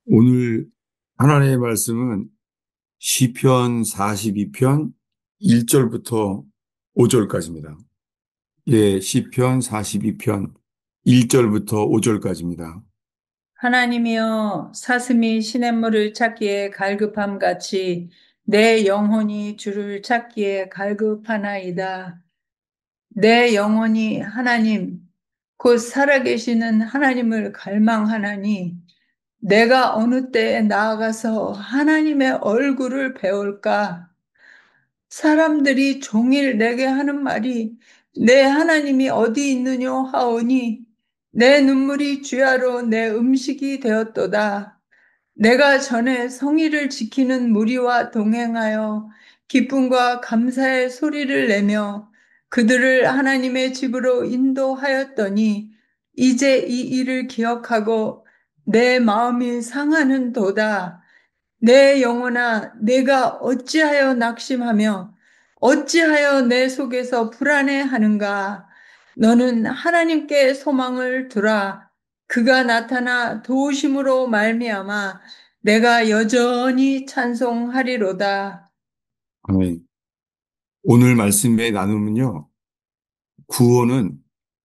오늘 하나님의 말씀은 시편 42편 1절부터 5절까지입니다. 예, 시편 42편 1절부터 5절까지입니다. 하나님이여 사슴이 시냇물을 찾기에 갈급함 같이 내 영혼이 주를 찾기에 갈급하나이다. 내 영혼이 하나님, 곧 살아계시는 하나님을 갈망하나니 내가 어느 때에 나아가서 하나님의 얼굴을 배울까? 사람들이 종일 내게 하는 말이 내 하나님이 어디 있느냐 하오니 내 눈물이 주야로 내 음식이 되었도다. 내가 전에 성의를 지키는 무리와 동행하여 기쁨과 감사의 소리를 내며 그들을 하나님의 집으로 인도하였더니 이제 이 일을 기억하고 내 마음이 상하는 도다. 내 영혼아, 내가 어찌하여 낙심하며 어찌하여 내 속에서 불안해하는가? 너는 하나님께 소망을 두라. 그가 나타나 도우심으로 말미암아 내가 여전히 찬송하리로다. 아멘. 오늘 말씀의 나눔은요, 구원은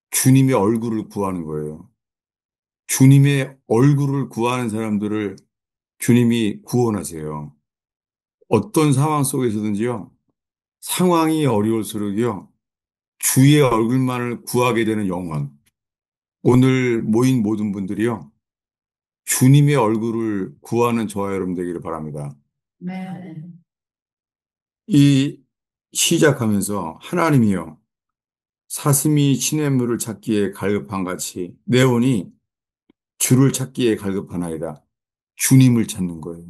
주님의 얼굴을 구하는 거예요. 주님의 얼굴을 구하는 사람들을 주님이 구원하세요. 어떤 상황 속에서든지요, 상황이 어려울수록요, 주의 얼굴만을 구하게 되는 영혼. 오늘 모인 모든 분들이요, 주님의 얼굴을 구하는 저와 여러분 되기를 바랍니다. 네. 이 시작하면서 하나님이여 사슴이 시냇물을 찾기에 갈급한 같이 내 혼이 주를 찾기에 갈급하나이다. 주님을 찾는 거예요.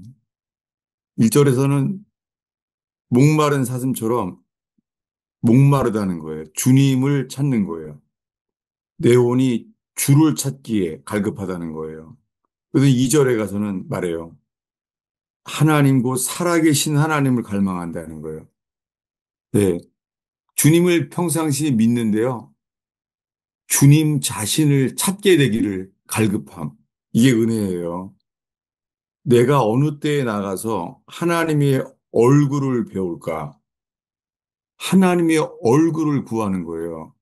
1절에서는 목마른 사슴처럼 목마르다는 거예요. 주님을 찾는 거예요. 내 혼이 주를 찾기에 갈급하다는 거예요. 그래서 2절에 가서는 말해요. 하나님 곧 살아계신 하나님을 갈망한다는 거예요. 네. 주님을 평상시에 믿는데요. 주님 자신을 찾게 되기를 갈급함. 이게 은혜예요. 내가 어느 때에 나가서 하나님의 얼굴을 배울까? 하나님의 얼굴을 구하는 거예요.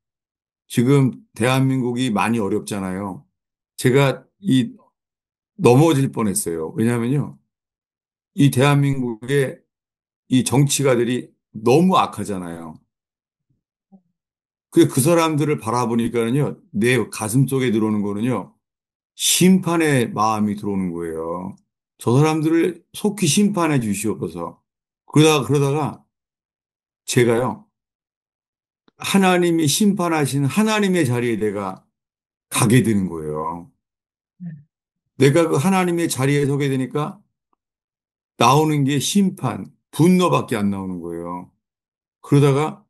지금 대한민국이 많이 어렵잖아요. 제가 넘어질 뻔했어요. 왜냐하면요. 이 대한민국의 이 정치가들이 너무 악하잖아요. 그 사람들을 바라보니까는요, 내 가슴 속에 들어오는 거는요, 심판의 마음이 들어오는 거예요. 저 사람들을 속히 심판해 주시옵소서. 그러다가 제가요, 하나님이 심판하신 하나님의 자리에 내가 가게 되는 거예요. 내가 그 하나님의 자리에 서게 되니까 나오는 게 심판, 분노밖에 안 나오는 거예요. 그러다가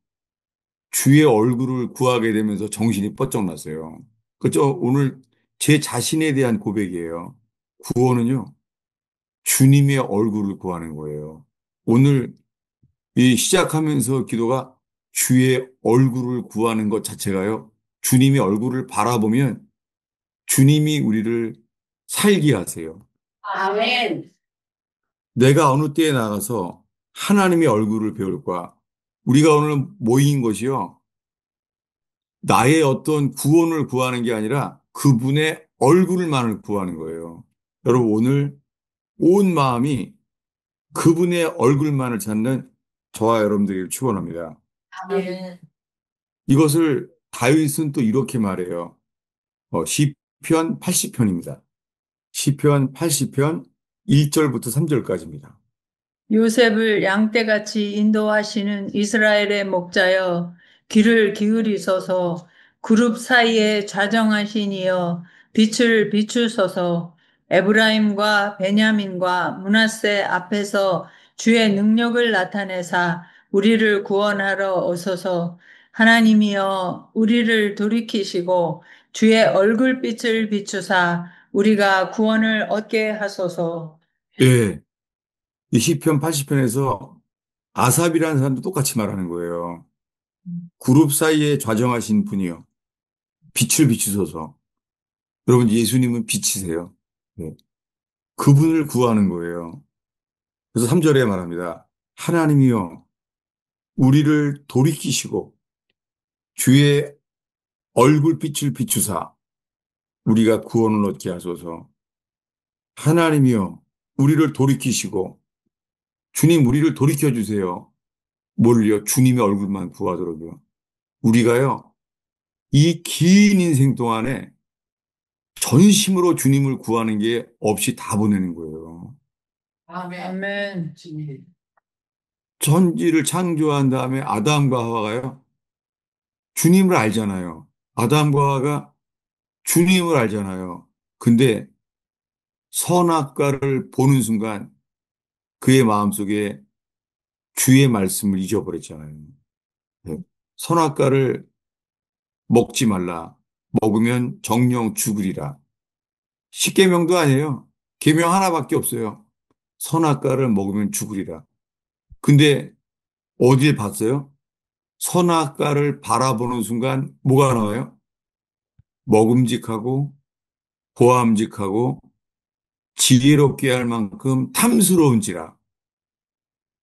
주의 얼굴을 구하게 되면서 정신이 번쩍 났어요. 그죠? 오늘 제 자신에 대한 고백이에요. 구원은요, 주님의 얼굴을 구하는 거예요. 오늘 이 시작하면서 기도가 주의 얼굴을 구하는 것 자체가요, 주님의 얼굴을 바라보면 주님이 우리를 살게 하세요. 아멘. 내가 어느 때에 나가서 하나님의 얼굴을 배울까? 우리가 오늘 모인 것이요, 나의 어떤 구원을 구하는 게 아니라 그분의 얼굴만을 구하는 거예요. 여러분, 오늘 온 마음이 그분의 얼굴만을 찾는 저와 여러분들에게 축원합니다. 아멘. 이것을 다윗은 또 이렇게 말해요. 시편 80편입니다. 시편 80편 1절부터 3절까지입니다. 요셉을 양떼같이 인도하시는 이스라엘의 목자여 귀를 기울이소서. 그룹 사이에 좌정하신 이여 빛을 비추소서. 에브라임과 베냐민과 므낫세 앞에서 주의 능력을 나타내사 우리를 구원하러 오소서. 하나님이여 우리를 돌이키시고 주의 얼굴빛을 비추사 우리가 구원을 얻게 하소서. 예, 이 시편 80편에서 아삽이라는 사람도 똑같이 말하는 거예요. 그룹 사이에 좌정하신 분이요, 빛을 비추소서. 여러분, 예수님은 빛이세요. 네. 그분을 구하는 거예요. 그래서 3절에 말합니다. 하나님이여, 우리를 돌이키시고 주의 얼굴빛을 비추사 우리가 구원을 얻게 하소서. 하나님이여, 우리를 돌이키시고 주님 우리를 돌이켜 주세요. 뭘요? 주님의 얼굴만 구하도록요. 우리가요, 이 긴 인생 동안에 전심으로 주님을 구하는 게 없이 다 보내는 거예요. 아멘. 천지를 창조한 다음에 아담과 하와가요, 주님을 알잖아요. 아담과 하와가 주님을 알잖아요. 근데 선악과를 보는 순간 그의 마음속에 주의 말씀을 잊어버렸잖아요. 네. 선악과를 먹지 말라. 먹으면 정령 죽으리라. 십계명도 아니에요. 계명 하나밖에 없어요. 선악과를 먹으면 죽으리라. 근데 어디에 봤어요? 선악과를 바라보는 순간 뭐가 나와요? 먹음직하고 보암직하고 지혜롭게 할 만큼 탐스러운지라.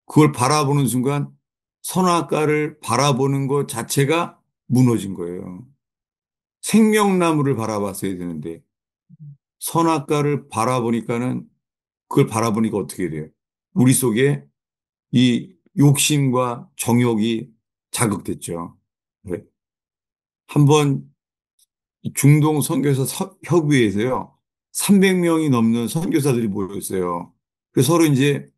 그걸 바라보는 순간 선악과를 바라보는 것 자체가 무너진 거예요. 생명나무를 바라봤어야 되는데 선악과를 바라보니까는 그걸 바라보니까 어떻게 돼요? 우리 속에 이 욕심과 정욕이 자극됐죠. 네. 한번 중동 선교사 협의회에서요, 300명이 넘는 선교사들이 모였어요. 그래서 서로 이제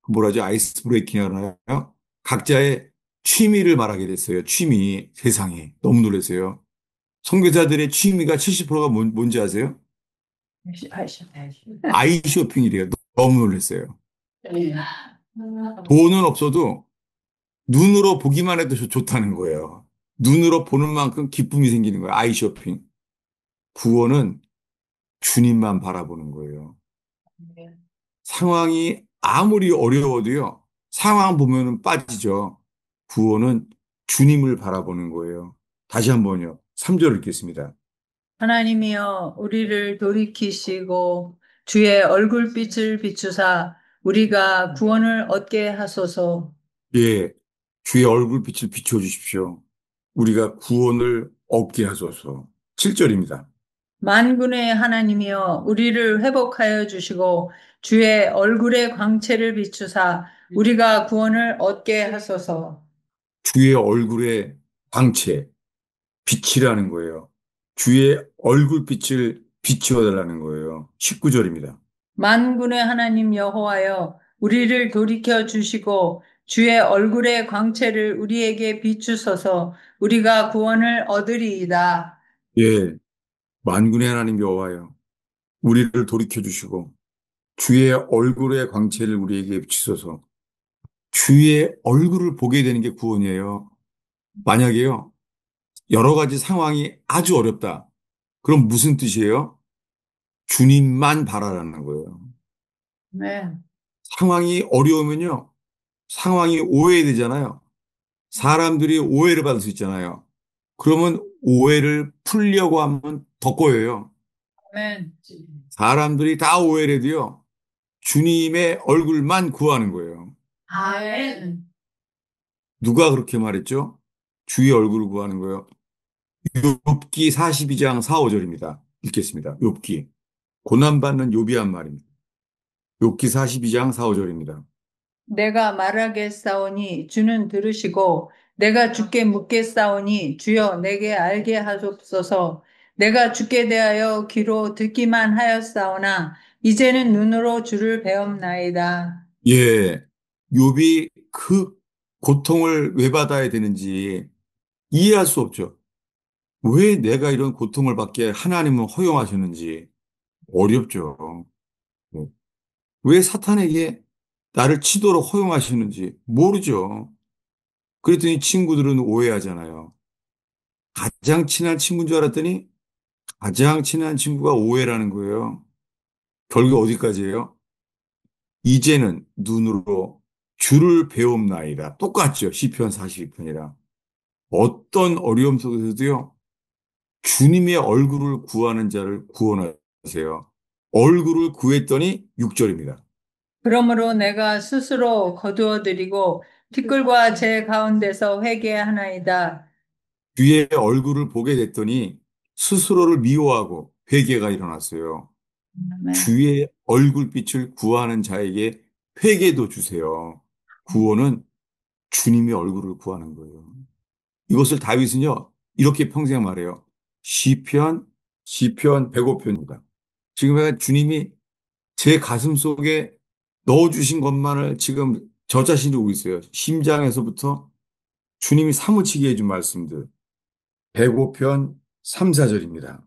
뭐라죠? 아이스 브레이킹 하나요? 각자의 취미를 말하게 됐어요. 취미, 세상에. 너무 놀랐어요. 선교사들의 취미가 70%가 뭔지 아세요? 80. 아이 쇼핑이래요. 너무 놀랐어요. 네. 돈은 없어도 눈으로 보기만 해도 좋다는 거예요. 눈으로 보는 만큼 기쁨이 생기는 거예요. 아이 쇼핑. 구원은 주님만 바라보는 거예요. 상황이 아무리 어려워도요, 상황 보면은 빠지죠. 구원은 주님을 바라보는 거예요. 다시 한번요. 3절 읽겠습니다. 하나님이여 우리를 돌이키시고 주의 얼굴빛을 비추사 우리가 구원을 얻게 하소서. 예, 주의 얼굴빛을 비춰주십시오. 우리가 구원을 얻게 하소서. 7절입니다. 만군의 하나님이여 우리를 회복하여 주시고 주의 얼굴의 광채를 비추사 우리가 구원을 얻게 하소서. 주의 얼굴의 광채, 빛이라는 거예요. 주의 얼굴빛을 비추어 달라는 거예요. 19절입니다. 만군의 하나님 여호와여 우리를 돌이켜 주시고 주의 얼굴의 광채를 우리에게 비추소서 우리가 구원을 얻으리이다. 예, 만군의 하나님 여호와여, 우리를 돌이켜 주시고 주의 얼굴의 광채를 우리에게 비추소서. 주의 얼굴을 보게 되는 게 구원이에요. 만약에요, 여러 가지 상황이 아주 어렵다. 그럼 무슨 뜻이에요? 주님만 바라라는 거예요. 네. 상황이 어려우면요, 상황이 오해되잖아요. 사람들이 오해를 받을 수 있잖아요. 그러면 오해를 풀려고 하면 더 꼬여요. 아멘. 사람들이 다 오해를 해도요, 주님의 얼굴만 구하는 거예요. 아멘. 누가 그렇게 말했죠? 주의 얼굴을 구하는 거예요. 욥기 42장 4, 5절입니다. 읽겠습니다. 욥기. 고난받는 욥이 한 말입니다. 욥기 42장 4, 5절입니다. 내가 말하겠사오니 주는 들으시고 내가 주께 묻겠사오니 주여 내게 알게 하옵소서. 내가 주께 대하여 귀로 듣기만 하였사오나 이제는 눈으로 주를 배움나이다. 예. 욥이 그 고통을 왜 받아야 되는지 이해할 수 없죠. 왜 내가 이런 고통을 받게 하나님은 허용하셨는지 어렵죠. 네. 왜 사탄에게 나를 치도록 허용하시는지 모르죠. 그랬더니 친구들은 오해하잖아요. 가장 친한 친구인 줄 알았더니 가장 친한 친구가 오해라는 거예요. 결국 어디까지예요? 이제는 눈으로 주를 배움나이다. 똑같죠. 시편 42편이랑. 어떤 어려움 속에서도요, 주님의 얼굴을 구하는 자를 구원하세요. 얼굴을 구했더니 6절입니다. 그러므로 내가 스스로 거두어 드리고 티끌과 재 가운데서 회개하나이다. 주의 얼굴을 보게 됐더니 스스로를 미워하고 회개가 일어났어요. 아멘. 주의 얼굴빛을 구하는 자에게 회개도 주세요. 구원은 주님의 얼굴을 구하는 거예요. 이것을 다윗은요, 이렇게 평생 말해요. 시편 105편입니다. 지금 내가 주님이 제 가슴 속에 넣어주신 것만을 지금 저 자신이 보고 있어요. 심장에서부터 주님이 사무치게 해준 말씀들. 105편 3, 4절입니다.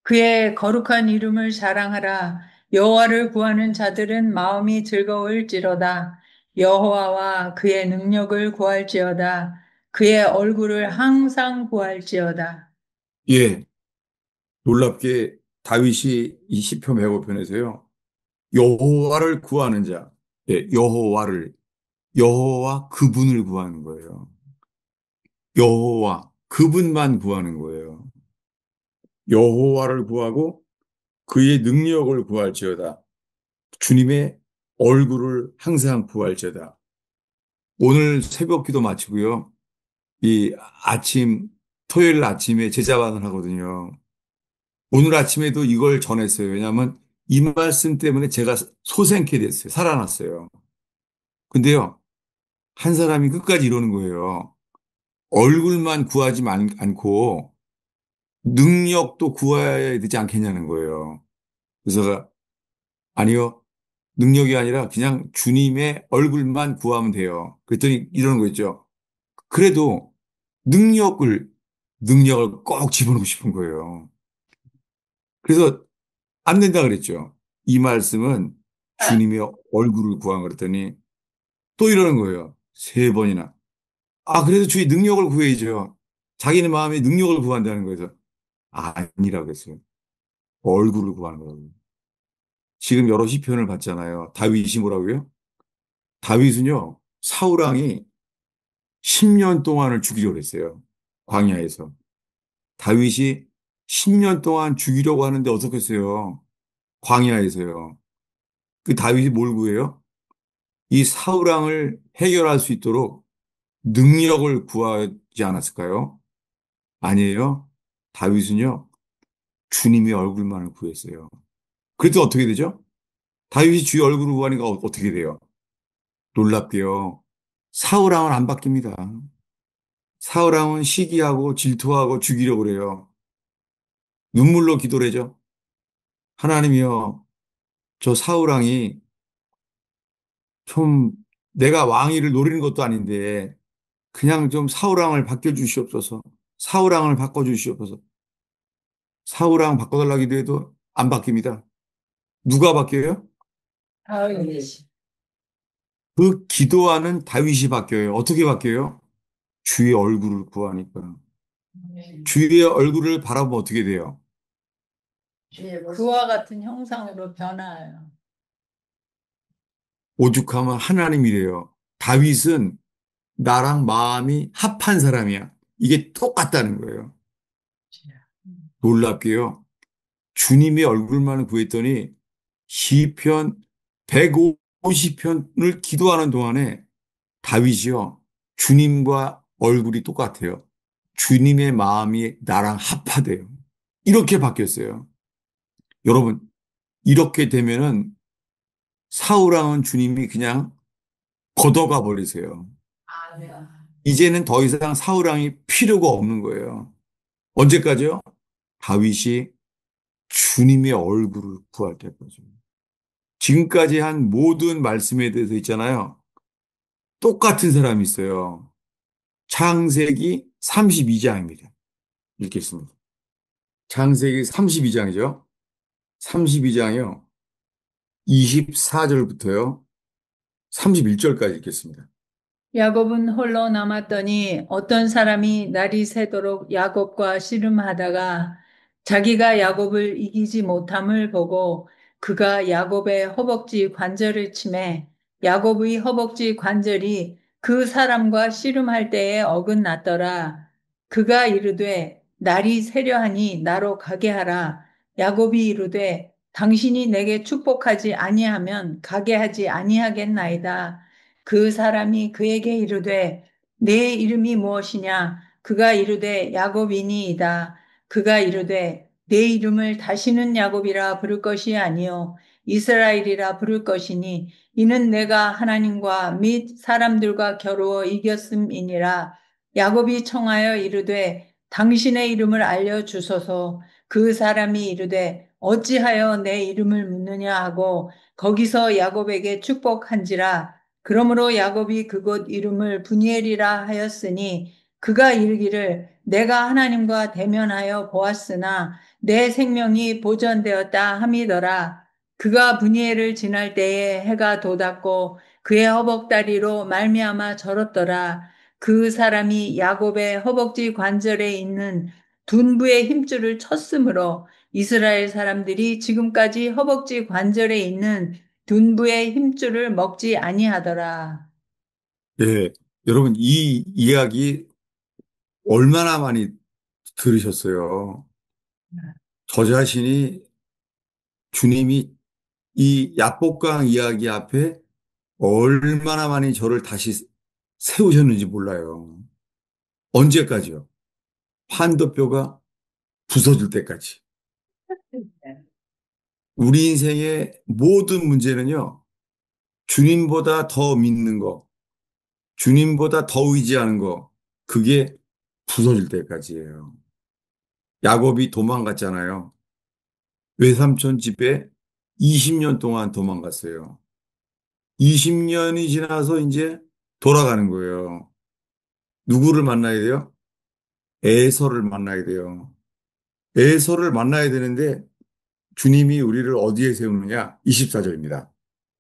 그의 거룩한 이름을 자랑하라. 여호와를 구하는 자들은 마음이 즐거울지로다. 여호와와 그의 능력을 구할지어다. 그의 얼굴을 항상 구할지어다. 예, 놀랍게 다윗이 이 시편 105편에서요. 여호와를 구하는 자, 예, 여호와 그분을 구하는 거예요. 여호와 그분만 구하는 거예요. 여호와를 구하고 그의 능력을 구할지어다. 주님의 얼굴을 항상 구할지어다. 오늘 새벽 기도 마치고요. 이 아침, 토요일 아침에 제자반을 하거든요. 오늘 아침에도 이걸 전했어요. 왜냐하면 이 말씀 때문에 제가 소생케 됐어요. 살아났어요. 근데요, 한 사람이 끝까지 이러는 거예요. 얼굴만 구하지 않고 능력도 구해야 되지 않겠냐는 거예요. 그래서 아니요. 능력이 아니라 그냥 주님의 얼굴만 구하면 돼요. 그랬더니 이러는 거 있죠. 그래도 능력을, 능력을 꼭 집어넣고 싶은 거예요. 그래서 안 된다 그랬죠. 이 말씀은 주님의 얼굴을 구한 그랬더니 또 이러는 거예요. 세 번이나. 아, 그래도 주의 능력을 구해야죠. 자기네 마음에 능력을 구한다는 거에서 아니라고 했어요. 얼굴을 구하는 거예요. 지금 여러 시편을 봤잖아요. 다윗이 뭐라고요? 다윗은요, 사울왕이 10년 동안을 죽이려고 했어요. 광야에서. 다윗이 10년 동안 죽이려고 하는데 어떻겠어요? 광야에서요. 그 다윗이 뭘 구해요? 이 사울왕을 해결할 수 있도록 능력을 구하지 않았을까요? 아니에요. 다윗은요, 주님의 얼굴만을 구했어요. 그래도 어떻게 되죠? 다윗이 주의 얼굴을 구하니까 어떻게 돼요? 놀랍게요. 사울왕은 안 바뀝니다. 사울왕은 시기하고 질투하고 죽이려고 그래요. 눈물로 기도를 해죠. 하나님이여, 저 사울왕이 좀 내가 왕위를 노리는 것도 아닌데 그냥 좀 사울왕을 바꿔주시옵소서. 사울왕을 바꿔주시옵소서. 사울왕 바꿔달라고 기도해도 안 바뀝니다. 누가 바뀌어요? 아멘. 그 기도하는 다윗이 바뀌어요. 어떻게 바뀌어요? 주의 얼굴을 구하니까. 주의 얼굴을 바라보면 어떻게 돼요? 그와 같은 형상으로 변화해요. 오죽하면 하나님이래요. 다윗은 나랑 마음이 합한 사람이야. 이게 똑같다는 거예요. 놀랍게요. 주님의 얼굴만 구했더니 시편 150편을 기도하는 동안에 다윗이요. 주님과 얼굴이 똑같아요. 주님의 마음이 나랑 합하대요. 이렇게 바뀌었어요. 여러분, 이렇게 되면은 사울왕은 주님이 그냥 걷어가 버리세요. 이제는 더 이상 사울왕이 필요가 없는 거예요. 언제까지요? 다윗이 주님의 얼굴을 구할 때까지. 지금까지 한 모든 말씀에 대해서 있잖아요. 똑같은 사람이 있어요. 창세기 32장입니다. 읽겠습니다. 창세기 32장이죠. 32장이요. 24절부터요. 31절까지 읽겠습니다. 야곱은 홀로 남았더니 어떤 사람이 날이 새도록 야곱과 씨름하다가 자기가 야곱을 이기지 못함을 보고 그가 야곱의 허벅지 관절을 치매 야곱의 허벅지 관절이 그 사람과 씨름할 때에 어긋났더라. 그가 이르되 날이 새려하니 나로 가게 하라. 야곱이 이르되 당신이 내게 축복하지 아니하면 가게 하지 아니하겠나이다. 그 사람이 그에게 이르되 내 이름이 무엇이냐? 그가 이르되 야곱이니이다. 그가 이르되 내 이름을 다시는 야곱이라 부를 것이 아니요 이스라엘이라 부를 것이니 이는 내가 하나님과 및 사람들과 겨루어 이겼음이니라. 야곱이 청하여 이르되 당신의 이름을 알려 주소서. 그 사람이 이르되 어찌하여 내 이름을 묻느냐 하고 거기서 야곱에게 축복한지라. 그러므로 야곱이 그곳 이름을 브니엘이라 하였으니 그가 이르기를 내가 하나님과 대면하여 보았으나 내 생명이 보전되었다 함이더라. 그가 브니엘을 지날 때에 해가 돋았고 그의 허벅다리로 말미암아 절었더라. 그 사람이 야곱의 허벅지 관절에 있는 둔부의 힘줄을 쳤으므로 이스라엘 사람들이 지금까지 허벅지 관절에 있는 둔부의 힘줄을 먹지 아니하더라. 예, 여러분, 이 이야기 얼마나 많이 들으셨어요? 저 자신이 주님이 이 야복강 이야기 앞에 얼마나 많이 저를 다시 세우셨는지 몰라요. 언제까지요? 판도뼈가 부서질 때까지. 우리 인생의 모든 문제는요, 주님보다 더 믿는 거, 주님보다 더 의지하는 거, 그게 부서질 때까지예요. 야곱이 도망갔잖아요. 외삼촌 집에 20년 동안 도망갔어요. 20년이 지나서 이제 돌아가는 거예요. 누구를 만나야 돼요? 에서를 만나야 돼요. 에서를 만나야 되는데 주님이 우리를 어디에 세우느냐? 24절입니다.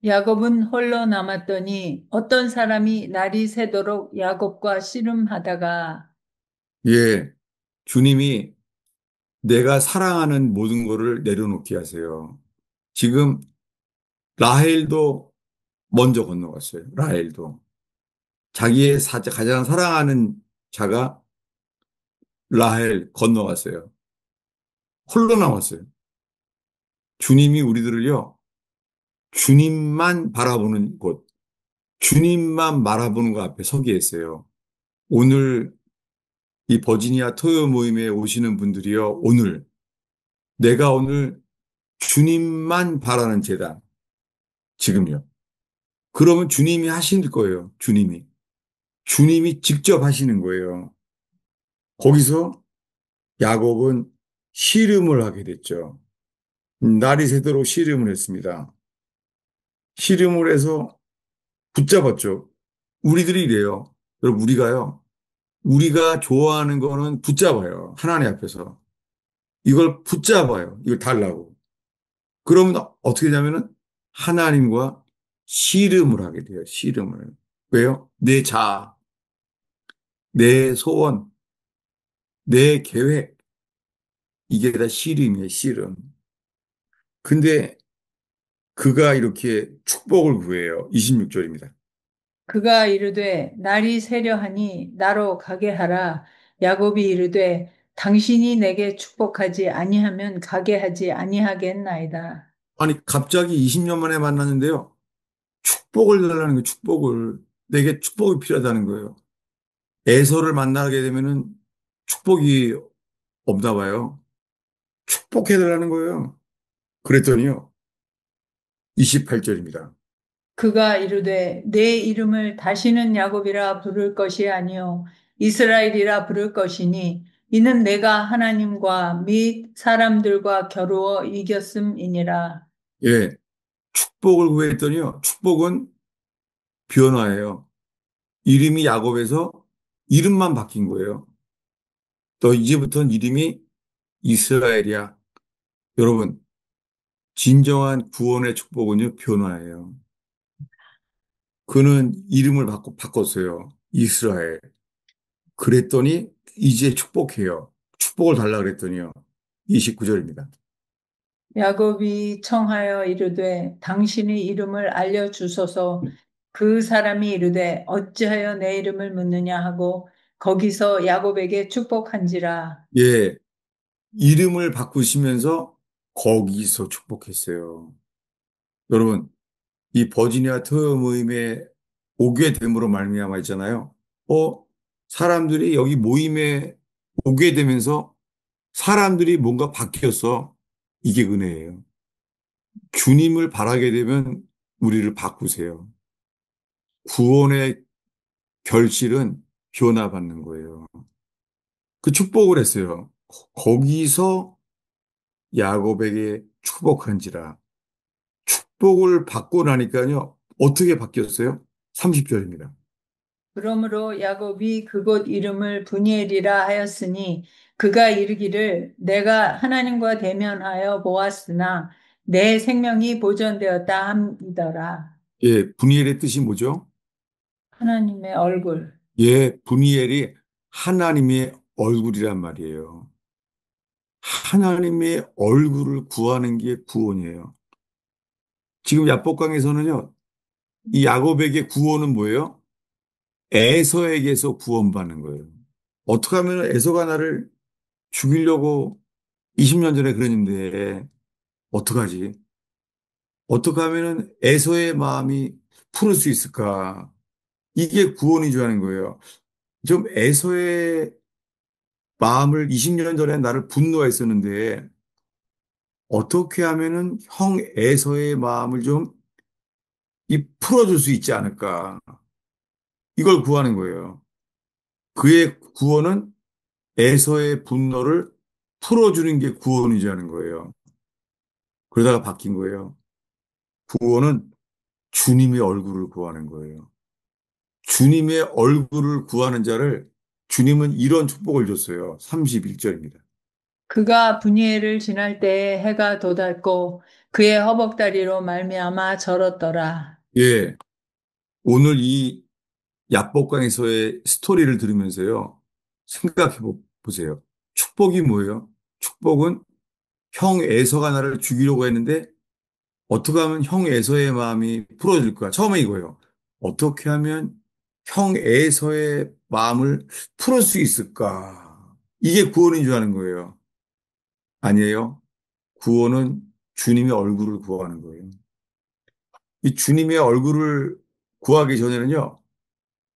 야곱은 홀로 남았더니 어떤 사람이 날이 새도록 야곱과 씨름하다가 예, 주님이 내가 사랑하는 모든 것을 내려놓게 하세요. 지금 라헬도 먼저 건너갔어요. 라헬도. 자기의 가장 사랑하는 자가 라헬 건너갔어요. 홀로 남았어요. 주님이 우리들을요, 주님만 바라보는 곳, 주님만 바라보는 것 앞에 서게 했어요. 오늘 이 버지니아 토요 모임에 오시는 분들이요, 내가 오늘 주님만 바라는 제단, 지금요. 그러면 주님이 하실 거예요, 주님이. 주님이 직접 하시는 거예요. 거기서 야곱은 씨름을 하게 됐죠. 날이 새도록 씨름을 했습니다. 씨름을 해서 붙잡았죠. 우리들이 이래요. 여러분, 우리가 좋아하는 거는 붙잡아요. 하나님 앞에서. 이걸 붙잡아요. 이걸 달라고. 그러면 어떻게 되냐면은 하나님과 씨름을 하게 돼요. 씨름을. 왜요? 내 자아, 내 소원, 내 계획. 이게 다 씨름이에요. 씨름. 근데 그가 이렇게 축복을 구해요. 26절입니다. 그가 이르되 날이 새려 하니 나로 가게 하라. 야곱이 이르되 당신이 내게 축복하지 아니하면 가게 하지 아니하겠나이다. 아니, 갑자기 20년 만에 만났는데요. 축복을 달라는 거예요. 축복을. 내게 축복이 필요하다는 거예요. 에서를 만나게 되면은 축복이 없나 봐요. 축복해달라는 거예요. 그랬더니요. 28절입니다. 그가 이르되 내 이름을 다시는 야곱이라 부를 것이 아니요 이스라엘이라 부를 것이니 이는 내가 하나님과 및 사람들과 겨루어 이겼음이니라. 예. 축복을 구했더니요. 축복은 변화예요. 이름이 야곱에서 이름만 바뀐 거예요. 또 이제부터는 이름이 이스라엘이야. 여러분, 진정한 구원의 축복은요, 변화예요. 그는 이름을 바꿨어요. 이스라엘. 그랬더니 이제 축복해요. 축복을 달라 그랬더니요. 29절입니다. 야곱이 청하여 이르되 당신의 이름을 알려 주소서. 그 사람이 이르되 어찌하여 내 이름을 묻느냐 하고 거기서 야곱에게 축복한지라. 예, 이름을 바꾸시면서 거기서 축복했어요. 여러분, 이 버지니아 토요 모임에 오게 됨으로 말미암아 있잖아요. 어, 사람들이 여기 모임에 오게 되면서 사람들이 뭔가 바뀌었어. 이게 은혜예요. 주님을 바라게 되면 우리를 바꾸세요. 구원의 결실은 변화받는 거예요. 그 축복을 했어요. 거기서 야곱에게 축복한지라. 축복을 받고 나니까요. 어떻게 바뀌었어요? 30절입니다. 그러므로 야곱이 그곳 이름을 브니엘이라 하였으니 그가 이르기를 내가 하나님과 대면하여 보았으나 내 생명이 보존되었다 함이더라. 예, 분이엘의 뜻이 뭐죠? 하나님의 얼굴. 예, 분이엘이 하나님의 얼굴이란 말이에요. 하나님의 얼굴을 구하는 게 구원이에요. 지금 야복강에서는요, 이 야곱에게 구원은 뭐예요? 에서에게서 구원받는 거예요. 어떻게 하면 에서가 나를 죽이려고 20년 전에 그랬는데, 어떡하지? 어떻게 하면은 에서의 마음이 풀을 수 있을까? 이게 구원인 줄 아는 거예요. 좀 에서의 마음을 20년 전에 나를 분노했었는데, 어떻게 하면은 형 에서의 마음을 좀 이 풀어줄 수 있지 않을까? 이걸 구하는 거예요. 그의 구원은 에서의 분노를 풀어주는 게 구원이라는 거예요. 그러다가 바뀐 거예요. 구원은 주님의 얼굴을 구하는 거예요. 주님의 얼굴을 구하는 자를 주님은 이런 축복을 줬어요. 31절입니다. 그가 분이엘을 지날 때에 해가 돋았고 그의 허벅다리로 말미암아 절었더라. 예. 오늘 이 야복강에서의 스토리를 들으면서요. 생각해 보세요. 축복이 뭐예요? 축복은 형 에서가 나를 죽이려고 했는데 어떻게 하면 형 에서의 마음이 풀어질 거야. 처음에 이거예요. 어떻게 하면 형 에서의 마음을 풀을 수 있을까? 이게 구원인 줄 아는 거예요. 아니에요. 구원은 주님의 얼굴을 구하는 거예요. 이 주님의 얼굴을 구하기 전에는요.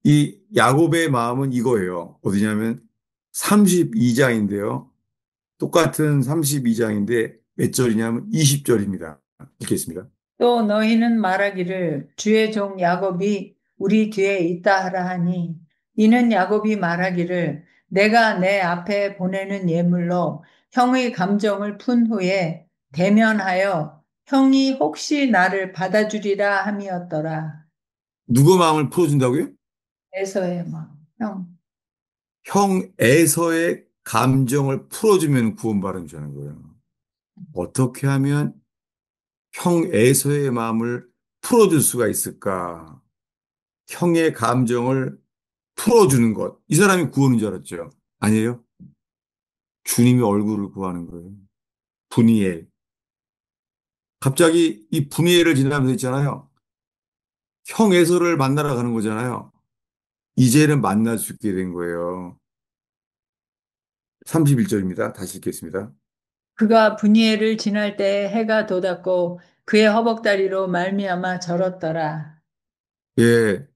이 야곱의 마음은 이거예요. 어디냐면 32장인데요. 똑같은 32장인데 몇 절이냐면 20절입니다. 읽겠습니다. 또 너희는 말하기를 주의 종 야곱이 우리 뒤에 있다 하라 하니 이는 야곱이 말하기를 내가 내 앞에 보내는 예물로 형의 감정을 푼 후에 대면하여 형이 혹시 나를 받아주리라 함이었더라. 누구 마음을 풀어준다고요? 에서의 마음. 형. 형 에서의 감정을 풀어주면 구원받은 자는 거예요. 어떻게 하면 형 에서의 마음을 풀어줄 수가 있을까? 형의 감정을 풀어주는 것. 이 사람이 구원인 줄 알았죠? 아니에요. 주님의 얼굴을 구하는 거예요. 분이엘. 갑자기 이 분이엘을 지나면서 있잖아요. 형 에서를 만나러 가는 거잖아요. 이제는 만날 수 있게 된 거예요. 31절입니다. 다시 읽겠습니다. 그가 분이엘을 지날 때에 해가 돋았고 그의 허벅다리로 말미암아 절었더라. 예,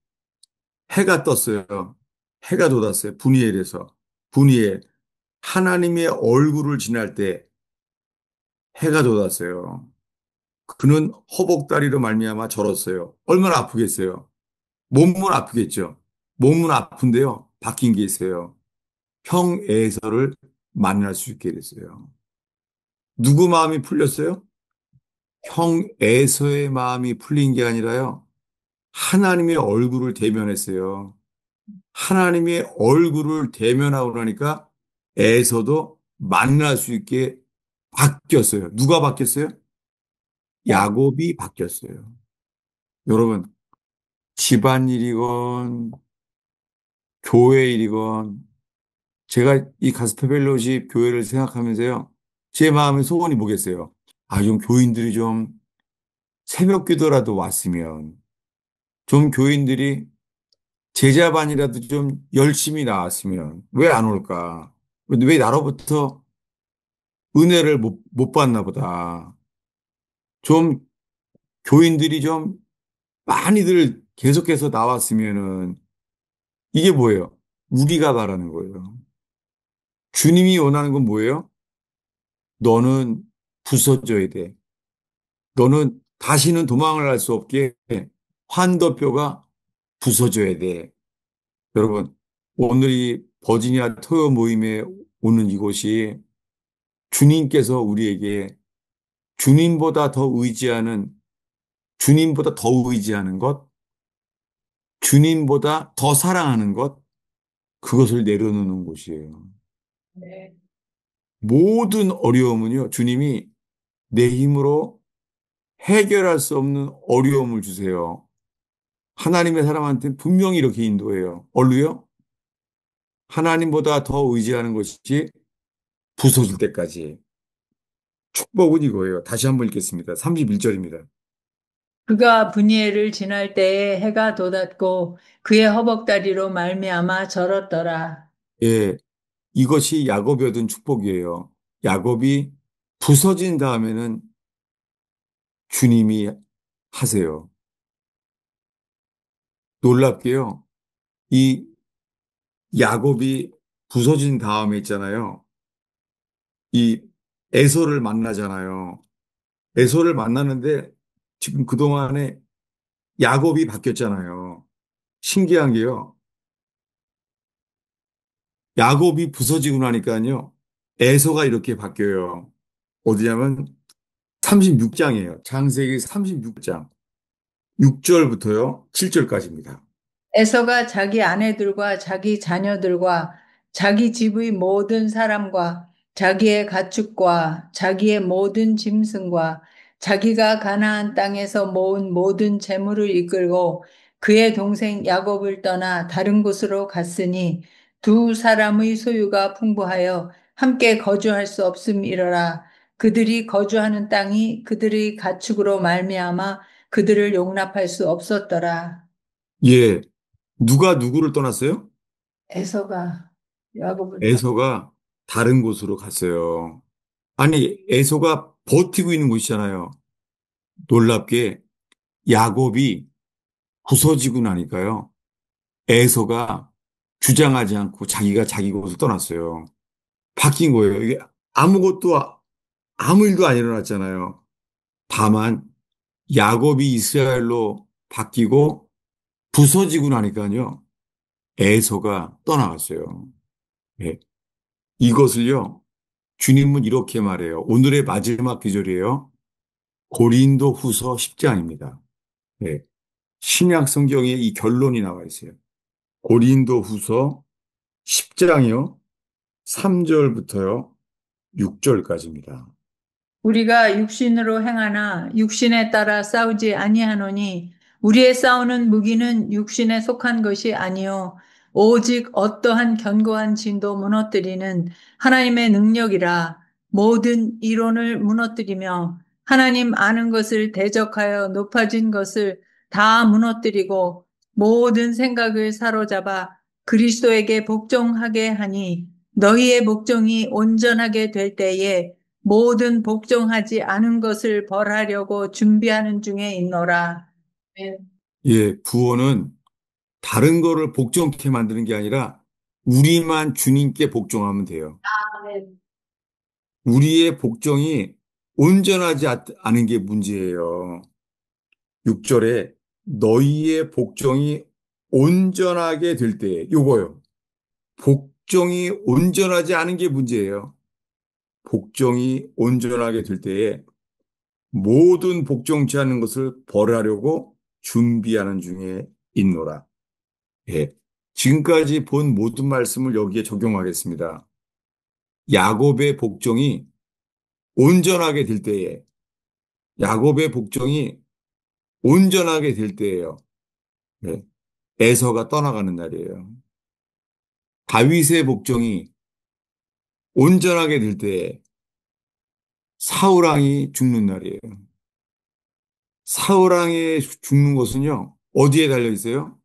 해가 떴어요. 해가 돋았어요. 분이엘에서. 분이엘. 하나님의 얼굴을 지날 때 해가 돋았어요. 그는 허벅다리로 말미암아 절었어요. 얼마나 아프겠어요. 몸은 아프겠죠. 몸은 아픈데요. 바뀐 게 있어요. 형 에서를 만날 수 있게 됐어요. 누구 마음이 풀렸어요? 형 에서의 마음이 풀린 게 아니라요. 하나님의 얼굴을 대면했어요. 하나님의 얼굴을 대면하고 나니까 에서도 만날 수 있게 바뀌었어요. 누가 바뀌었어요? 야, 야곱이 바뀌었어요. 여러분, 집안일이건 교회 일이건 제가 이 가스페 펠로십 교회를 생각하면서요. 제 마음의 소원이 뭐겠어요? 아, 좀 교인들이 좀 새벽 기도라도 왔으면 좀 교인들이 제자반이라도 좀 열심히 나왔으면 왜 안 올까? 왜 나로부터 은혜를 못 받나 보다. 좀 교인들이 좀 많이들 계속해서 나왔으면은 이게 뭐예요? 우리가 바라는 거예요. 주님이 원하는 건 뭐예요? 너는 부서져야 돼. 너는 다시는 도망을 할 수 없게 환더뼈가 부서져야 돼. 여러분, 오늘 이 버지니아 토요 모임에 오는 이곳이 주님께서 우리에게 주님보다 더 의지하는, 주님보다 더 의지하는 것, 주님보다 더 사랑하는 것, 그것을 내려놓는 곳이에요. 네. 모든 어려움은요, 주님이 내 힘으로 해결할 수 없는 어려움을 주세요. 하나님의 사람한테는 분명히 이렇게 인도해요. 얼루요? 하나님보다 더 의지하는 것이 부서질 때까지. 축복은 이거예요. 다시 한번 읽겠습니다. 31절입니다. 그가 분이엘을 지날 때에 해가 돋았고 그의 허벅다리로 말미암아 절었더라. 예, 이것이 야곱이 얻은 축복이에요. 야곱이 부서진 다음에는 주님이 하세요. 놀랍게요. 이 야곱이 부서진 다음에 있잖아요. 이 에서를 만나잖아요. 에서를 만나는데 지금 그동안에 야곱이 바뀌었잖아요. 신기한 게요. 야곱이 부서지고 나니까요. 에서가 이렇게 바뀌어요. 어디냐면 36장이에요. 창세기 36장. 6절부터요. 7절까지입니다. 에서가 자기 아내들과 자기 자녀들과 자기 집의 모든 사람과 자기의 가축과 자기의 모든 짐승과 자기가 가나안 땅에서 모은 모든 재물을 이끌고 그의 동생 야곱을 떠나 다른 곳으로 갔으니 두 사람의 소유가 풍부하여 함께 거주할 수 없음이러라. 그들이 거주하는 땅이 그들의 가축으로 말미암아 그들을 용납할 수 없었더라. 예. 누가 누구를 떠났어요? 에서가 야곱을 떠. 에서가 다른 곳으로 갔어요. 아니, 에서가 버티고 있는 곳이잖아요. 놀랍게 야곱이 부서지고 나니까요. 에서가 주장하지 않고 자기가 자기 곳을 떠났어요. 바뀐 거예요. 이게 아무것도, 아무 일도 안 일어났잖아요. 다만 야곱이 이스라엘로 바뀌고 부서지고 나니까요. 에서가 떠나갔어요. 예. 이것을요. 주님은 이렇게 말해요. 오늘의 마지막 기절이에요. 고린도 후서 10장입니다. 예. 신약 성경에 이 결론이 나와 있어요. 고린도 후서 10장이요. 3절부터요. 6절까지입니다. 우리가 육신으로 행하나 육신에 따라 싸우지 아니하노니 우리의 싸우는 무기는 육신에 속한 것이 아니요 오직 어떠한 견고한 진도 무너뜨리는 하나님의 능력이라. 모든 이론을 무너뜨리며 하나님 아는 것을 대적하여 높아진 것을 다 무너뜨리고 모든 생각을 사로잡아 그리스도에게 복종하게 하니 너희의 복종이 온전하게 될 때에 모든 복종하지 않은 것을 벌하려고 준비하는 중에 있노라. 네. 예, 구원은 다른 거를 복종케 만드는 게 아니라 우리만 주님께 복종하면 돼요. 아멘. 우리의 복종이 온전하지 않은 게 문제예요. 6절에 너희의 복종이 온전하게 될 때, 요거요. 복종이 온전하지 않은 게 문제예요. 복종이 온전하게 될 때에 모든 복종치 않는 것을 벌하려고 준비하는 중에 있노라. 예. 지금까지 본 모든 말씀을 여기에 적용하겠습니다. 야곱의 복종이 온전하게 될 때에, 야곱의 복종이 온전하게 될 때예요. 예. 에서가 떠나가는 날이에요. 다윗의 복종이 온전하게 될 때에 사울왕이 죽는 날이에요. 사울왕이 죽는 것은요, 어디에 달려 있어요?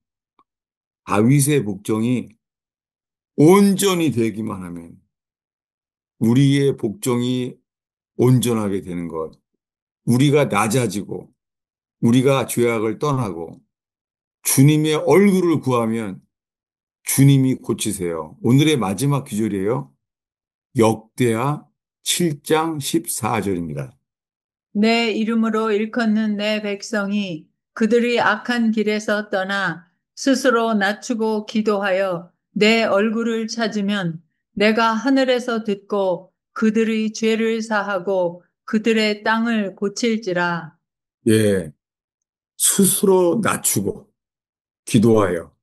다윗의 복종이 온전히 되기만 하면, 우리의 복종이 온전하게 되는 것. 우리가 낮아지고 우리가 죄악을 떠나고 주님의 얼굴을 구하면 주님이 고치세요. 오늘의 마지막 구절이에요. 역대하 7장 14절입니다. 내 이름으로 일컫는 내 백성이 그들이 악한 길에서 떠나 스스로 낮추고 기도하여 내 얼굴을 찾으면 내가 하늘에서 듣고 그들의 죄를 사하고 그들의 땅을 고칠지라. 예, 스스로 낮추고 기도하여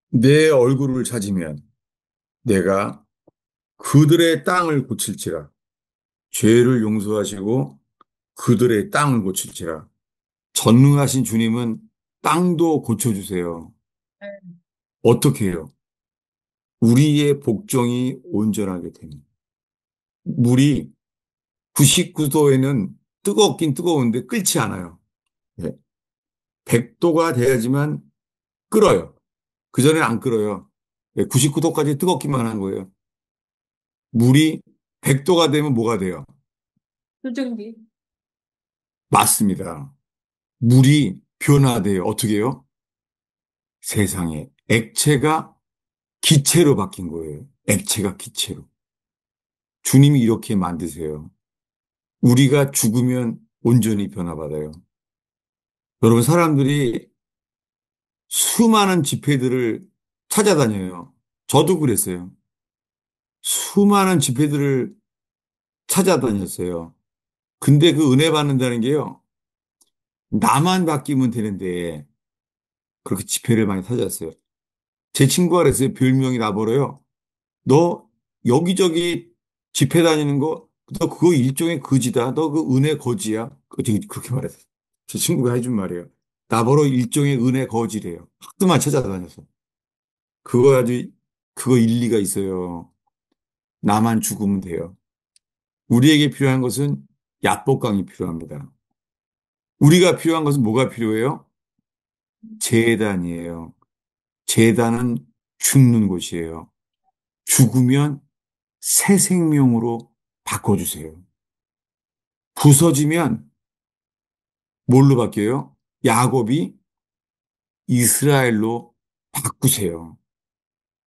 내 얼굴을 찾으면 내가 그들의 땅을 고칠지라. 죄를 용서하시고 그들의 땅을 고칠지라. 전능하신 주님은 땅도 고쳐주세요. 어떻게 해요? 우리의 복종이 온전하게 됩니다. 물이 99도에는 뜨겁긴 뜨거운데 끓지 않아요. 100도가 돼야지만 끓어요. 그전에 안 끓어요. 99도까지 뜨겁기만 한 거예요. 물이 100도가 되면 뭐가 돼요? 수증기. 맞습니다. 물이 변화돼요. 어떻게 해요? 세상에 액체가 기체로 바뀐 거예요. 액체가 기체로. 주님이 이렇게 만드세요. 우리가 죽으면 온전히 변화받아요. 여러분, 사람들이 수많은 집회들을 찾아다녀요. 저도 그랬어요. 수많은 집회들을 찾아다녔어요. 근데 그 은혜 받는다는 게요. 나만 바뀌면 되는데 그렇게 집회를 많이 찾았어요. 제 친구가 그랬어요. 별명이 나버려요. 너 여기저기 집회 다니는 거, 너 그거 일종의 거지다. 너 그 은혜 거지야. 그렇게 말했어요. 제 친구가 해준 말이에요. 나보러 일종의 은혜 거지래요. 학교만 찾아다녀서. 그거 아주, 그거 일리가 있어요. 나만 죽으면 돼요. 우리에게 필요한 것은 약복강이 필요합니다. 우리가 필요한 것은 뭐가 필요해요? 제단이에요. 제단은 죽는 곳이에요. 죽으면 새 생명으로 바꿔주세요. 부서지면 뭘로 바뀌어요? 야곱이 이스라엘로 바꾸세요.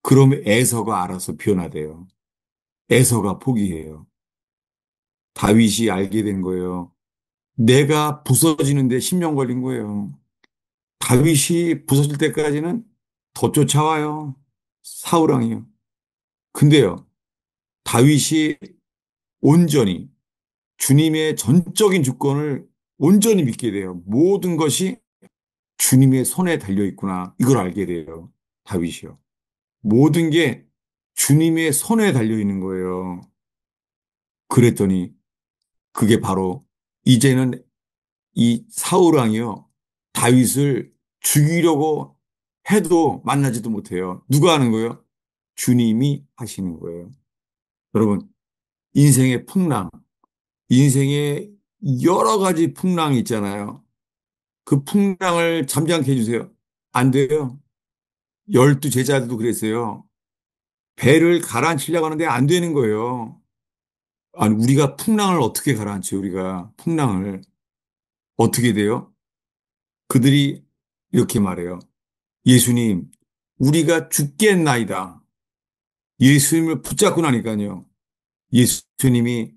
그러면 에서가 알아서 변화돼요. 에서가 포기해요. 다윗이 알게 된 거예요. 내가 부서지는데 10년 걸린 거예요. 다윗이 부서질 때까지는 더 쫓아와요. 사울왕이요. 근데요, 다윗이 온전히 주님의 전적인 주권을 온전히 믿게 돼요. 모든 것이 주님의 손에 달려 있구나. 이걸 알게 돼요. 다윗이요. 모든 게 주님의 손에 달려 있는 거예요. 그랬더니 그게 바로 이제는 이 사울 왕이요. 다윗을 죽이려고 해도 만나지도 못해요. 누가 하는 거예요? 주님이 하시는 거예요. 여러분, 인생의 풍랑, 인생의 여러 가지 풍랑이 있잖아요. 그 풍랑을 잠잠케 해주세요. 안 돼요. 12제자들도 그랬어요. 배를 가라앉히려고 하는데 안 되는 거예요. 아니, 우리가 풍랑을 어떻게 가라앉혀요, 우리가. 풍랑을. 어떻게 돼요? 그들이 이렇게 말해요. 예수님, 우리가 죽겠나이다. 예수님을 붙잡고 나니까요. 예수님이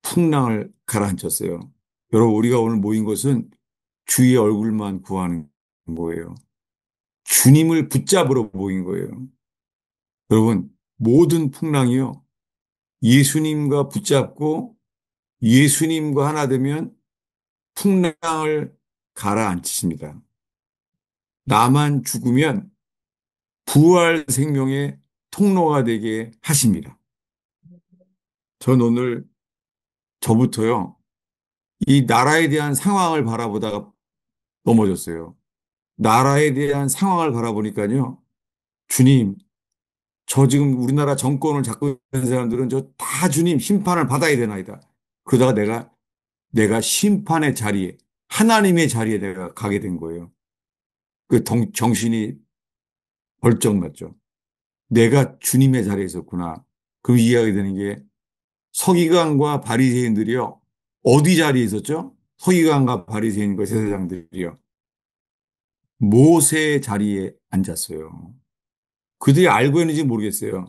풍랑을 가라앉혔어요. 여러분, 우리가 오늘 모인 것은 주의 얼굴만 구하는 거예요. 주님을 붙잡으러 모인 거예요. 여러분, 모든 풍랑이요. 예수님과 붙잡고 예수님과 하나 되면 풍랑을 가라앉히십니다. 나만 죽으면 부활 생명의 통로가 되게 하십니다. 전 오늘 저부터요, 이 나라에 대한 상황을 바라보다가 넘어졌어요. 나라에 대한 상황을 바라보니까요, 주님, 저 지금 우리나라 정권을 잡고 있는 사람들은 저 다 주님 심판을 받아야 되나이다. 그러다가 내가 심판의 자리에, 하나님의 자리에 내가 가게 된 거예요. 정신이 벌쩍 났죠. 내가 주님의 자리에 있었구나. 그럼 이해하게 되는 게 서기관과 바리새인들이요. 어디 자리에 있었죠? 서기관과 바리새인과 제사장들이요. 모세의 자리에 앉았어요. 그들이 알고 있는지 모르겠어요.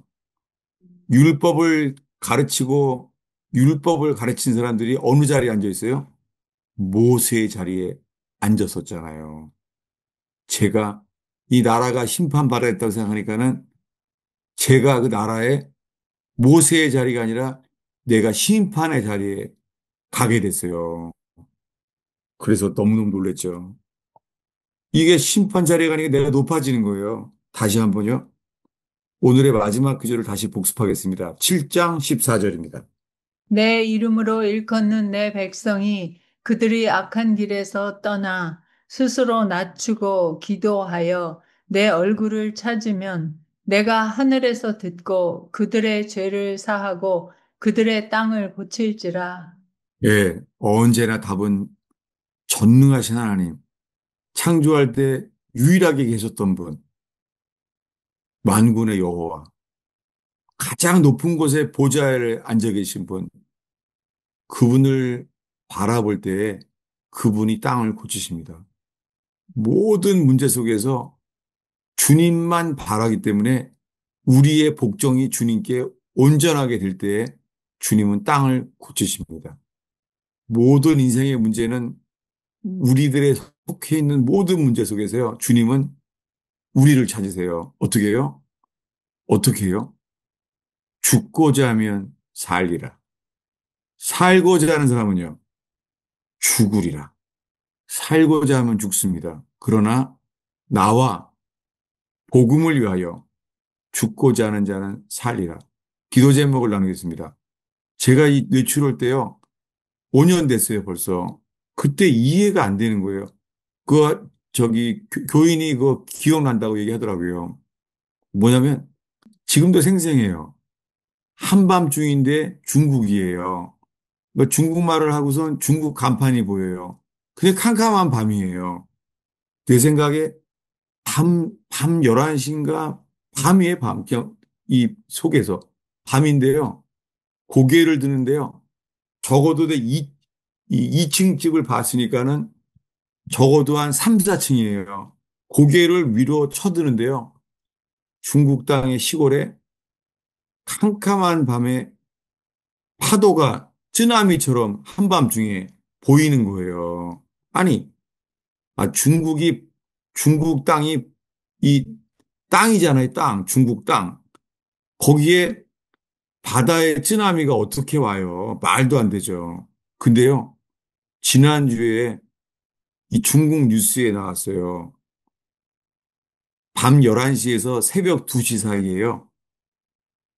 율법을 가르치고 율법을 가르친 사람들이 어느 자리에 앉아 있어요? 모세의 자리에 앉았었잖아요. 제가 이 나라가 심판받아야겠다고 생각하니까는 제가 그 나라에 모세의 자리가 아니라 내가 심판의 자리에 가게 됐어요. 그래서 너무너무 놀랬죠. 이게 심판 자리에 가니까 내가 높아지는 거예요. 다시 한번요. 오늘의 마지막 구절을 다시 복습하겠습니다. 7장 14절입니다. 내 이름으로 일컫는 내 백성이 그들이 악한 길에서 떠나 스스로 낮추고 기도하여 내 얼굴을 찾으면 내가 하늘에서 듣고 그들의 죄를 사하고 그들의 땅을 고칠지라. 예, 언제나 답은 전능하신 하나님, 창조할 때 유일하게 계셨던 분, 만군의 여호와, 가장 높은 곳에 보좌에 앉아 계신 분, 그분을 바라볼 때에 그분이 땅을 고치십니다. 모든 문제 속에서 주님만 바라기 때문에 우리의 복종이 주님께 온전하게 될 때에 주님은 땅을 고치십니다. 모든 인생의 문제는 우리들의 속해 있는 모든 문제 속에서요. 주님은 우리를 찾으세요. 어떻게 해요? 어떻게 해요? 죽고자 하면 살리라. 살고자 하는 사람은요. 죽으리라. 살고자 하면 죽습니다. 그러나 나와 복음을 위하여 죽고자 하는 자는 살리라. 기도 제목을 나누겠습니다. 제가 이 뇌출할 때요. 5년 됐어요, 벌써. 그때 이해가 안 되는 거예요. 저기, 교인이 그거 기억난다고 얘기하더라고요. 뭐냐면, 지금도 생생해요. 한밤중인데 중국이에요. 뭐 중국말을 하고선 중국 간판이 보여요. 근데 캄캄한 밤이에요. 내 생각에 밤 11시인가 밤이에요, 밤. 그냥 이 속에서. 밤인데요. 고개를 드는데요. 적어도 이 2층 집을 봤으니까는 적어도 한 3, 4층이에요. 고개를 위로 쳐드는데요. 중국 땅의 시골에 캄캄한 밤에 파도가 쓰나미처럼 한밤중에 보이는 거예요. 아니, 중국 땅이 이 땅이잖아요, 땅, 중국 땅. 거기에 바다에 쓰나미가 어떻게 와요? 말도 안 되죠. 근데요, 지난주에 이 중국 뉴스에 나왔어요. 밤 11시에서 새벽 2시 사이에요.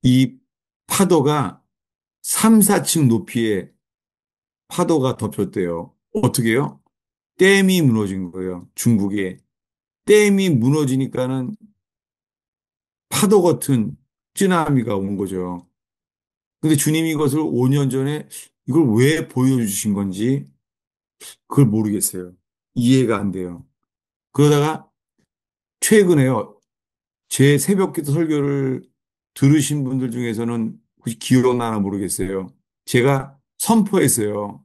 이 파도가 3, 4층 높이의 파도가 덮였대요. 어떻게 해요? 댐이 무너진 거예요. 중국에. 댐이 무너지니까는 파도 같은 쓰나미가 온 거죠. 근데 주님이 이것을 5년 전에 이걸 왜 보여주신 건지 그걸 모르겠어요. 이해가 안 돼요. 그러다가 최근에요. 제 새벽기도 설교를 들으신 분들 중에서는 혹시 기억나나 모르겠어요. 제가 선포했어요.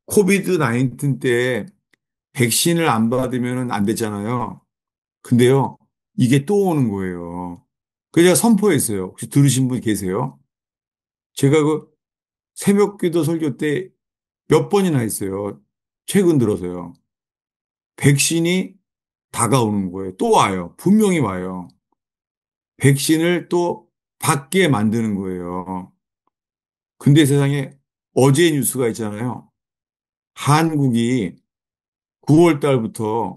코비드 19 때 백신을 안 받으면 안 되잖아요. 근데요, 이게 또 오는 거예요. 그래서 제가 선포했어요. 혹시 들으신 분 계세요? 제가 그 새벽기도 설교 때 몇 번이나 했어요. 최근 들어서요. 백신이 다가오는 거예요. 또 와요. 분명히 와요. 백신을 또 받게 만드는 거예요. 근데 세상에 어제 뉴스가 있잖아요. 한국이 9월 달부터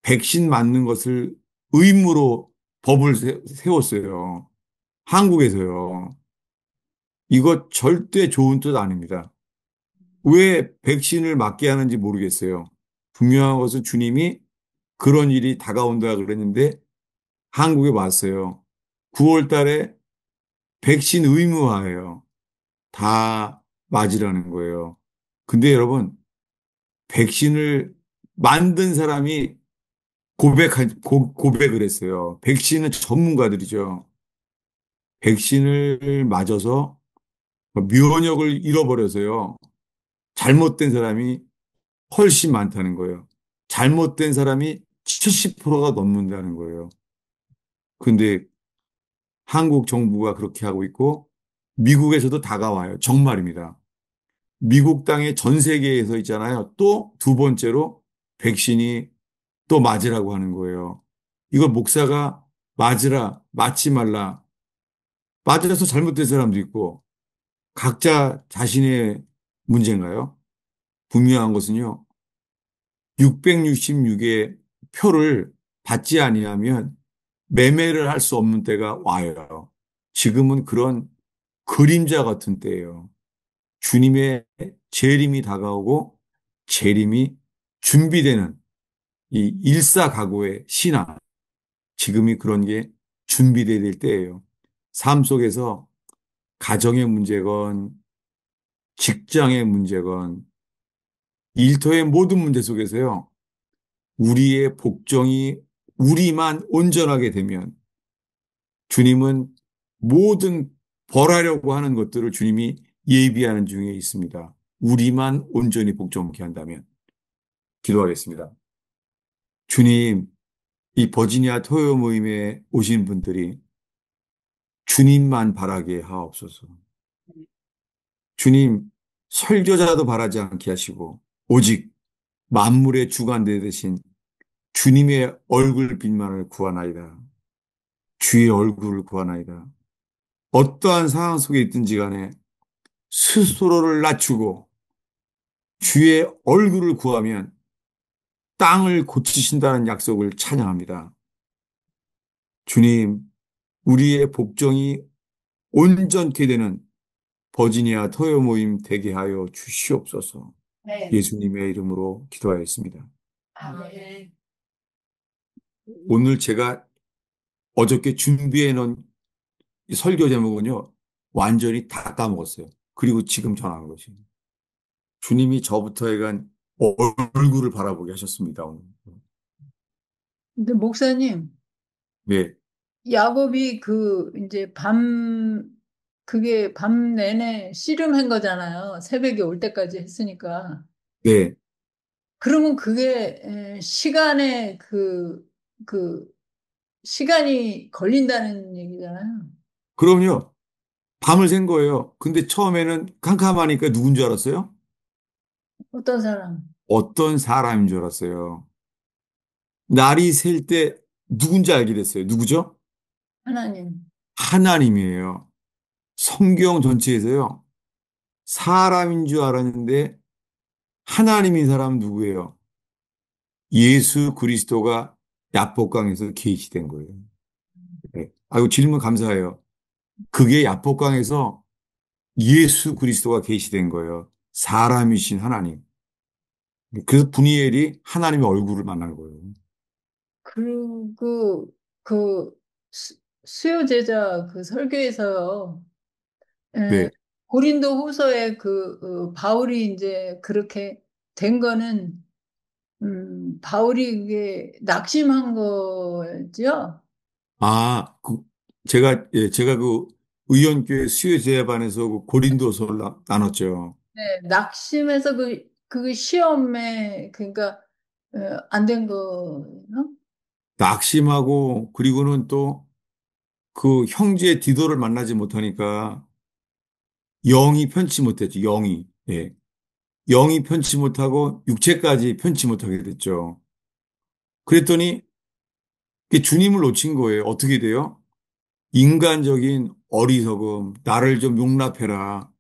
백신 맞는 것을 의무로 법을 세웠어요. 한국에서요. 이거 절대 좋은 뜻 아닙니다. 왜 백신을 맞게 하는지 모르겠어요. 분명한 것은 주님이 그런 일이 다가온다 그랬는데 한국에 왔어요. 9월 달에 백신 의무화예요. 다 맞으라는 거예요. 근데 여러분, 백신을 만든 사람이 고백을 했어요. 백신은 전문가들이죠. 백신을 맞아서 면역을 잃어버려서요. 잘못된 사람이 훨씬 많다는 거예요. 잘못된 사람이 70%가 넘는다는 거예요. 근데 한국 정부가 그렇게 하고 있고 미국에서도 다가와요. 정말입니다. 미국 땅에 전 세계에서 있잖아요. 또 두 번째로 백신이 또 맞으라고 하는 거예요. 이걸 목사가 맞으라, 맞지 말라. 맞으라서 잘못된 사람도 있고 각자 자신의 문제인가요? 분명한 것은요. 666의 표를 받지 아니하면 매매를 할 수 없는 때가 와요. 지금은 그런 그림자 같은 때예요. 주님의 재림이 다가오고 재림이 준비되는 이 일사각오의 신앙. 지금이 그런 게 준비되어야 될 때예요. 삶 속에서 가정의 문제건 직장의 문제건 일터의 모든 문제 속에서요. 우리의 복종이 우리만 온전하게 되면 주님은 모든 벌하려고 하는 것들을 주님이 예비하는 중에 있습니다. 우리만 온전히 복종케 한다면 기도하겠습니다. 주님, 이 버지니아 토요 모임에 오신 분들이 주님만 바라게 하옵소서. 주님, 설교자도 바라지 않게 하시고 오직 만물의 주관대 되신 주님의 얼굴빛만을 구하나이다. 주의 얼굴을 구하나이다. 어떠한 상황 속에 있든지 간에 스스로를 낮추고 주의 얼굴을 구하면 땅을 고치신다는 약속을 찬양합니다. 주님, 우리의 복종이 온전케 되는 버지니아 토요 모임 되게 하여 주시옵소서. 네. 예수님의 이름으로 기도하였습니다. 아멘. 오늘 제가 어저께 준비해 놓은 이 설교 제목은요, 완전히 다 까먹었어요. 그리고 지금 전하는 것이. 주님이 저부터 해간 얼굴을 바라보게 하셨습니다, 오늘. 근데 목사님, 네, 야곱이 그 이제 그게 밤 내내 씨름한 거잖아요. 새벽에 올 때까지 했으니까. 네. 그러면 그게 시간에 그 시간이 걸린다는 얘기잖아요. 그럼요. 밤을 샌 거예요. 근데 처음에는 캄캄하니까 누군 줄 알았어요? 어떤 사람? 어떤 사람인 줄 알았어요. 날이 셀 때 누군지 알게 됐어요. 누구죠? 하나님. 하나님이에요. 성경 전체에서요. 사람인 줄 알았는데 하나님인 사람은 누구예요? 예수 그리스도가 야복강에서 계시된 거예요. 네. 아이고 질문 감사해요. 그게 야복강에서 예수 그리스도가 계시된 거예요. 사람이신 하나님. 그래서 분이엘이 하나님의 얼굴을 만난 거예요. 그리고 그 수요 제자 그 설교에서요. 에, 네. 고린도 후서에 바울이 이제 그렇게 된 거는 바울이 그게 낙심한 거죠. 아, 제가 그 의원교회 수요제반에서 그 고린도서를 나눴죠. 네, 낙심해서 그 시험에 그러니까 안 된 거예요. 낙심하고, 그리고는 또 그 형제 디도를 만나지 못하니까 영이 편치 못했죠. 영이. 예. 영이 편치 못하고 육체까지 편치 못하게 됐죠. 그랬더니 그게 주님을 놓친 거예요. 어떻게 돼요? 인간적인 어리석음, 나를 좀 용납해라.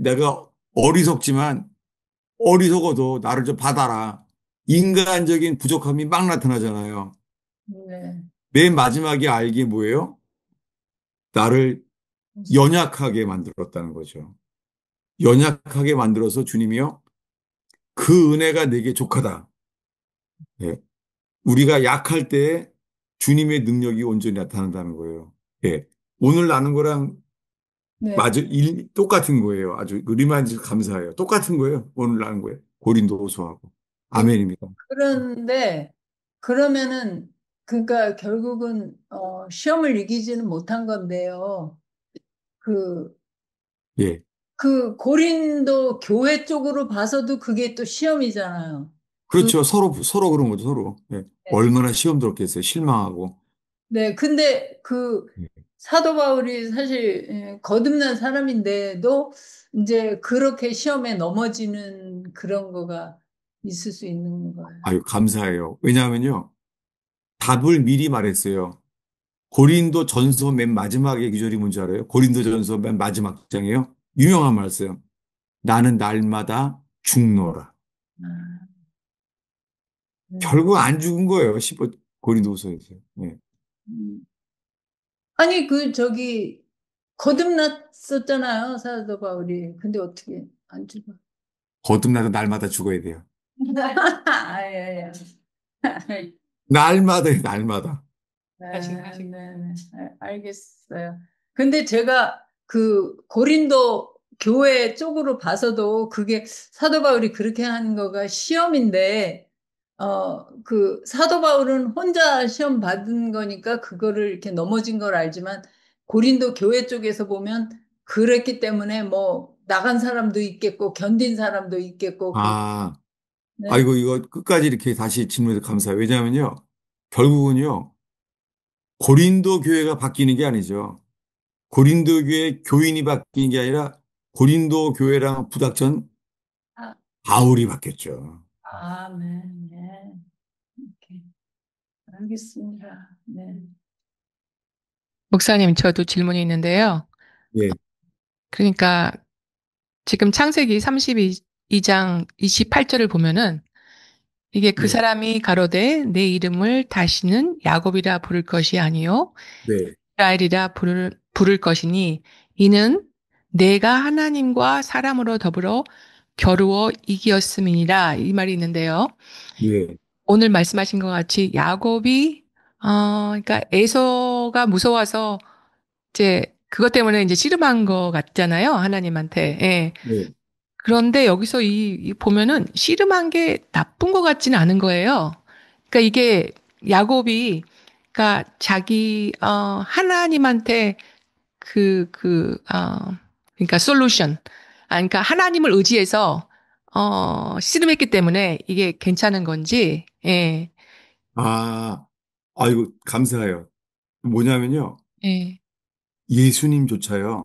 내가 어리석지만 어리석어도 나를 좀 받아라. 인간적인 부족함이 막 나타나잖아요. 네. 맨 마지막에 알게 뭐예요? 나를 연약하게 만들었다는 거죠. 연약하게 만들어서 주님이요. 그 은혜가 내게 족하다. 예. 우리가 약할 때 주님의 능력이 온전히 나타난다는 거예요. 예. 오늘 나눈 거랑 네. 맞아, 똑같은 거예요. 아주 그 리마인드 감사해요. 똑같은 거예요. 오늘 나눈 거예요. 고린도후서하고. 아멘입니다. 그런데 그러면은 그러니까 결국은 시험을 이기지는 못한 건데요. 그 예. 그 고린도 교회 쪽으로 봐서도 그게 또 시험이잖아요. 그, 그렇죠. 서로 그런 거죠, 서로. 예. 네. 얼마나 시험 들었겠어요. 실망하고. 네, 근데 그 예. 사도 바울이 사실 거듭난 사람인데도 이제 그렇게 시험에 넘어지는 그런 거가 있을 수 있는 거예요. 아유, 감사해요. 왜냐하면요. 답을 미리 말했어요. 고린도 전서 맨 마지막의 구절이 뭔지 알아요? 고린도 전서 맨 마지막 장이에요. 유명한 말씀. 나는 날마다 죽노라. 아, 네. 결국 안 죽은 거예요. 고린도후서에서. 예. 음. 아니, 그, 저기, 거듭났었잖아요, 사도 바울이. 근데 어떻게 안 죽어? 거듭나도 날마다 죽어야 돼요. 아, 예, 예. 날마다요, 날마다. 네, 네, 알겠어요. 근데 제가 그 고린도 교회 쪽으로 봐서도 그게 사도 바울이 그렇게 하는 거가 시험인데, 그 사도 바울은 혼자 시험 받은 거니까 그거를 이렇게 넘어진 걸 알지만 고린도 교회 쪽에서 보면 그랬기 때문에 뭐 나간 사람도 있겠고 견딘 사람도 있겠고 그, 아, 네. 아이고, 이거 끝까지 이렇게 다시 질문해서 감사해요. 왜냐하면요. 결국은요. 고린도 교회가 바뀌는 게 아니죠. 고린도 교회 교인이 바뀐 게 아니라 고린도 교회랑 부닥친 아, 바울이 바뀌었죠. 네, 네. 오케이. 알겠습니다. 네. 목사님, 저도 질문이 있는데요. 예, 그러니까 지금 창세기 32장 28절을 보면은 이게 그 예, 사람이 가로되 내 이름을 다시는 야곱이라 부를 것이 아니요 네, 이스라엘이라 부를 것이니 이는 내가 하나님과 사람으로 더불어 겨루어 이기었음이니라 이 말이 있는데요. 예, 오늘 말씀하신 것 같이 야곱이 그러니까 에서가 무서워서 이제 그것 때문에 이제 씨름한 것 같잖아요. 하나님한테. 예. 예. 그런데 여기서 이 보면은 씨름한 게 나쁜 것 같지는 않은 거예요. 그러니까 이게 야곱이 그러니까 자기 하나님한테 그러니까 솔루션. 그러니까 하나님을 의지해서 씨름했기 때문에 이게 괜찮은 건지. 예. 아, 아이고, 감사해요. 뭐냐면요. 예. 예수님조차요.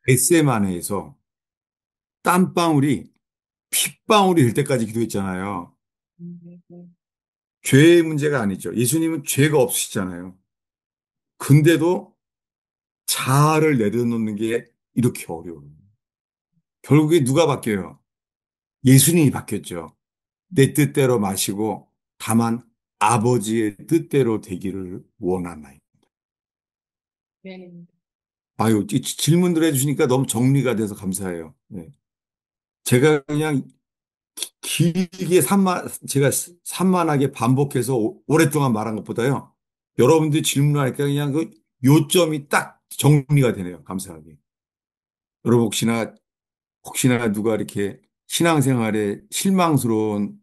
겟세마네에서 땀방울이 핏방울이 될 때까지 기도했잖아요. 죄의 문제가 아니죠. 예수님은 죄가 없으시잖아요. 근데도 자아를 내려놓는 게 이렇게 어려워요. 결국에 누가 바뀌어요? 예수님이 바뀌었죠. 내 뜻대로 마시고 다만 아버지의 뜻대로 되기를 원하나이. 네. 아유, 이 질문들 해주시니까 너무 정리가 돼서 감사해요. 네. 제가 그냥 길게 제가 산만하게 반복해서 오랫동안 말한 것보다요. 여러분들이 질문하니까 그냥 그 요점이 딱 정리가 되네요. 감사하게. 여러분 혹시나 누가 이렇게 신앙생활에 실망스러운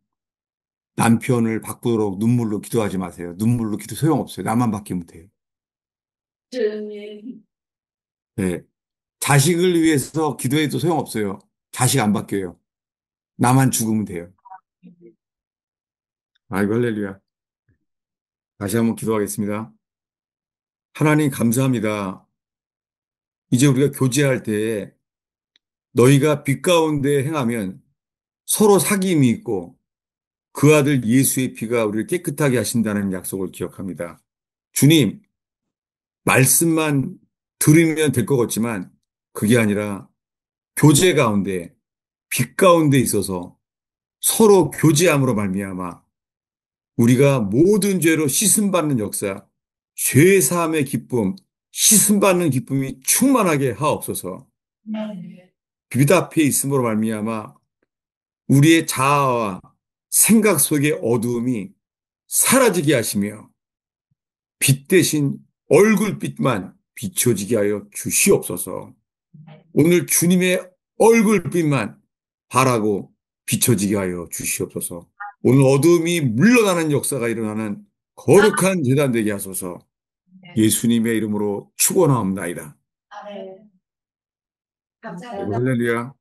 남편을 바꾸도록 눈물로 기도하지 마세요. 눈물로 기도 소용없어요. 나만 바뀌면 돼요. 네. 자식을 위해서 기도해도 소용없어요. 자식 안 바뀌어요. 나만 죽으면 돼요. 아이고, 할렐루야. 다시 한번 기도하겠습니다. 하나님 감사합니다. 이제 우리가 교제할 때 너희가 빛 가운데 행하면 서로 사귐이 있고 그 아들 예수의 피가 우리를 깨끗하게 하신다는 약속을 기억합니다. 주님, 말씀만 들으면 될 것 같지만 그게 아니라 교제 가운데 빛 가운데 있어서 서로 교제함으로 말미암아 우리가 모든 죄로 씻음받는 역사, 죄 사함의 기쁨, 씻음받는 기쁨이 충만하게 하옵소서. 빛 앞에 있음으로 말미암아 우리의 자아와 생각 속의 어두움이 사라지게 하시며 빛 대신 얼굴빛만 비춰지게 하여 주시옵소서. 오늘 주님의 얼굴빛만 바라고 비춰지게 하여 주시옵소서. 오늘 어둠이 물러나는 역사가 일어나는 거룩한 재단 되게 하소서. 예수님의 이름으로 축원하옵나이다. 감사합니다. 할렐루야.